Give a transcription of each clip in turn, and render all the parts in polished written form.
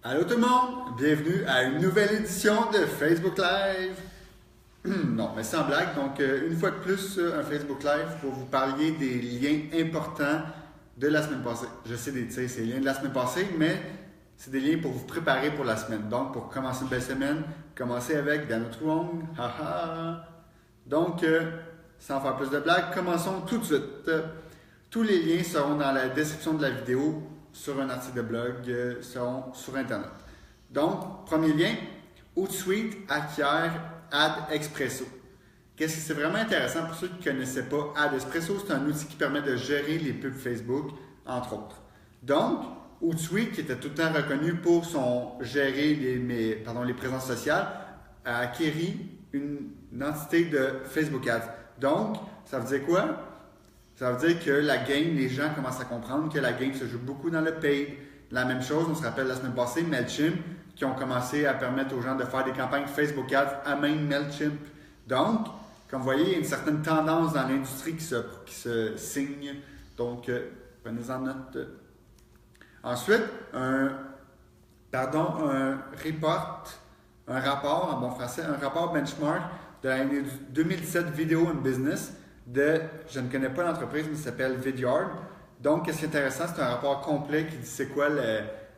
Allô tout le monde, bienvenue à une nouvelle édition de Facebook Live. Non, mais sans blague, donc une fois de plus, un Facebook Live pour vous parler des liens importants de la semaine passée. Je sais, c'est les liens de la semaine passée, mais c'est des liens pour vous préparer pour la semaine. Donc, pour commencer une belle semaine, commencez avec Dano Truong, haha. Donc, sans faire plus de blagues, commençons tout de suite. Tous les liens seront dans la description de la vidéo, sur un article de blog, seront sur Internet. Donc, premier lien, Hootsuite acquiert AdEspresso. Qu'est-ce que c'est vraiment intéressant pour ceux qui ne connaissaient pas AdEspresso, c'est un outil qui permet de gérer les pubs Facebook, entre autres. Donc, Hootsuite, qui était tout le temps reconnu pour gérer les présences sociales, a acquéri une entité de Facebook Ads. Donc, ça veut dire quoi? Ça veut dire que la game, les gens commencent à comprendre que la game se joue beaucoup dans le paid. La même chose, on se rappelle la semaine passée, Mailchimp, qui ont commencé à permettre aux gens de faire des campagnes Facebook Ads à même Mailchimp. Donc, comme vous voyez, il y a une certaine tendance dans l'industrie qui se signe. Donc, prenez-en note. Ensuite, un rapport, en bon français, un rapport benchmark de l'année 2017 Video and Business je ne connais pas l'entreprise, mais ça s'appelle Vidyard. Donc, ce qui est intéressant, c'est un rapport complet qui dit c'est quoi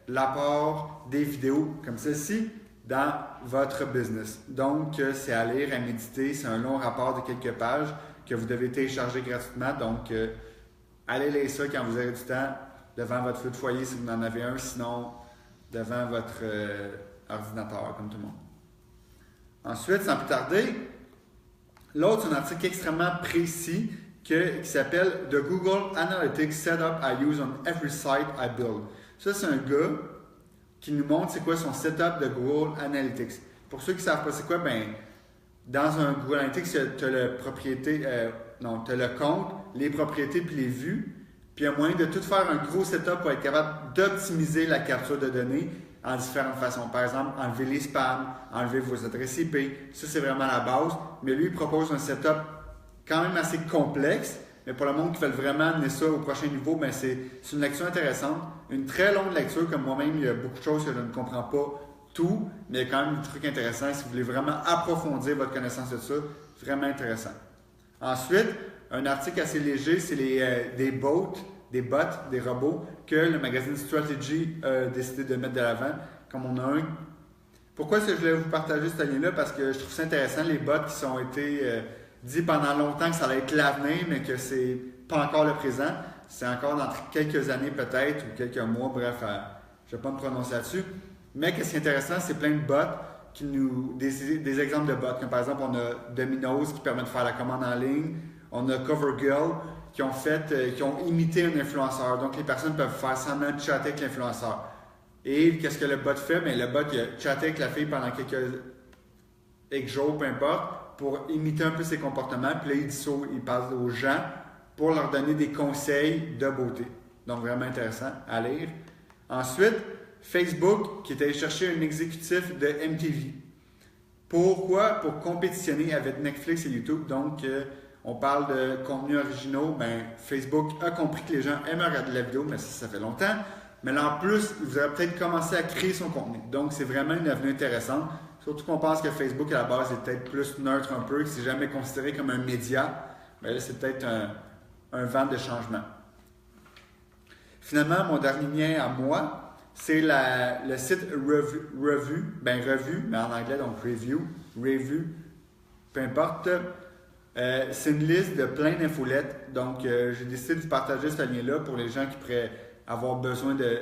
l'apport des vidéos comme celle-ci dans votre business. Donc, c'est à lire, à méditer. C'est un long rapport de quelques pages que vous devez télécharger gratuitement. Donc, allez lire ça quand vous avez du temps devant votre feu de foyer si vous en avez un, sinon devant votre ordinateur, comme tout le monde. Ensuite, sans plus tarder, l'autre, c'est un article extrêmement précis qui s'appelle The Google Analytics Setup I Use on Every Site I Build. Ça, c'est un gars qui nous montre c'est quoi son setup de Google Analytics. Pour ceux qui ne savent pas c'est quoi, dans un Google Analytics, tu as le compte, les propriétés puis les vues. Puis il y a moyen de tout faire un gros setup pour être capable d'optimiser la capture de données en différentes façons. Par exemple, enlever les spams, enlever vos adresses IP. Ça, c'est vraiment la base. Mais lui, il propose un setup quand même assez complexe. Mais pour le monde qui veut vraiment amener ça au prochain niveau, c'est une lecture intéressante. Une très longue lecture, comme moi-même, il y a beaucoup de choses que je ne comprends pas tout. Mais il y a quand même des trucs intéressants. Si vous voulez vraiment approfondir votre connaissance de ça, vraiment intéressant. Ensuite, un article assez léger, c'est des bots, des robots, que le magazine Strategy a décidé de mettre de l'avant, comme on a un. Pourquoi est-ce que je voulais vous partager ce lien-là? Parce que je trouve ça intéressant, les bots qui ont été dit pendant longtemps que ça allait être l'avenir, mais que c'est pas encore le présent. C'est encore dans quelques années peut-être, ou quelques mois, bref, je ne vais pas me prononcer là-dessus. Mais ce qui est intéressant, c'est plein de bots, des exemples de bots, comme par exemple, on a Domino's qui permet de faire la commande en ligne, on a CoverGirl qui ont imité un influenceur. Donc, les personnes peuvent faire semblant de chatter avec l'influenceur. Et qu'est-ce que le bot fait? Le bot, il a chatté avec la fille pendant quelques jours, peu importe, pour imiter un peu ses comportements. Puis là, il parle aux gens pour leur donner des conseils de beauté. Donc, vraiment intéressant à lire. Ensuite, Facebook qui est allé chercher un exécutif de MTV. Pourquoi? Pour compétitionner avec Netflix et YouTube. Donc, on parle de contenus originaux. Facebook a compris que les gens aiment regarder la vidéo, mais ça fait longtemps. Mais là, en plus, vous avez peut-être commencé à créer son contenu. Donc, c'est vraiment une avenue intéressante. Surtout qu'on pense que Facebook, à la base, est peut-être plus neutre un peu, que c'est jamais considéré comme un média. Mais là, c'est peut-être un vent de changement. Finalement, mon dernier lien à moi, c'est le site Revue, mais en anglais, donc Revue, peu importe. C'est une liste de plein d'infolettes. Donc, j'ai décidé de vous partager ce lien-là pour les gens qui pourraient avoir besoin de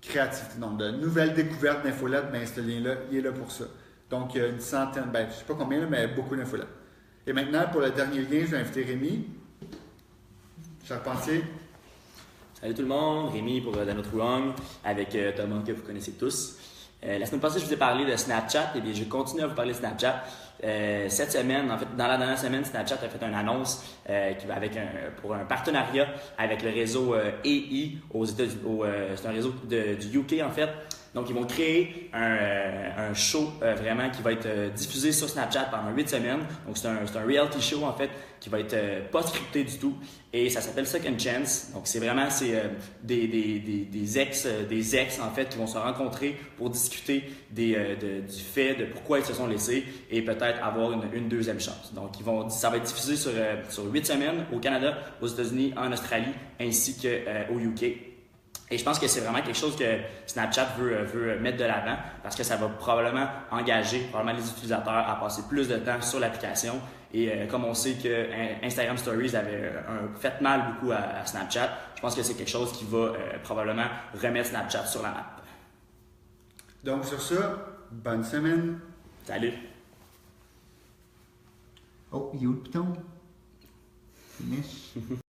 créativité, donc de nouvelles découvertes d'infolettes. Ce lien-là, il est là pour ça. Donc, il y a une centaine, je ne sais pas combien, mais beaucoup d'infolettes. Et maintenant, pour le dernier lien, je vais inviter Rémi, charpentier. Salut tout le monde, Rémi pour Dano Truong, avec Thomas que vous connaissez tous. La semaine passée, je vous ai parlé de Snapchat. Eh bien, je continue à vous parler de Snapchat. cette semaine, en fait, dans la dernière semaine, Snapchat a fait une annonce pour un partenariat avec le réseau AI aux États-Unis. C'est un réseau du UK, en fait. Donc, ils vont créer un show vraiment qui va être diffusé sur Snapchat pendant 8 semaines. Donc, c'est un reality show, en fait, qui va être pas scripté du tout. Et ça s'appelle Second Chance. Donc, c'est vraiment des ex, en fait, qui vont se rencontrer pour discuter du fait de pourquoi ils se sont laissés et peut-être avoir une deuxième chance. Donc, ça va être diffusé sur 8 semaines au Canada, aux États-Unis, en Australie, ainsi qu'au UK. Et je pense que c'est vraiment quelque chose que Snapchat veut mettre de l'avant parce que ça va probablement engager les utilisateurs à passer plus de temps sur l'application. Et comme on sait que Instagram Stories avait fait mal beaucoup à Snapchat, je pense que c'est quelque chose qui va probablement remettre Snapchat sur la map. Donc sur ça, bonne semaine. Salut! Oh, il est où le piton? Finish.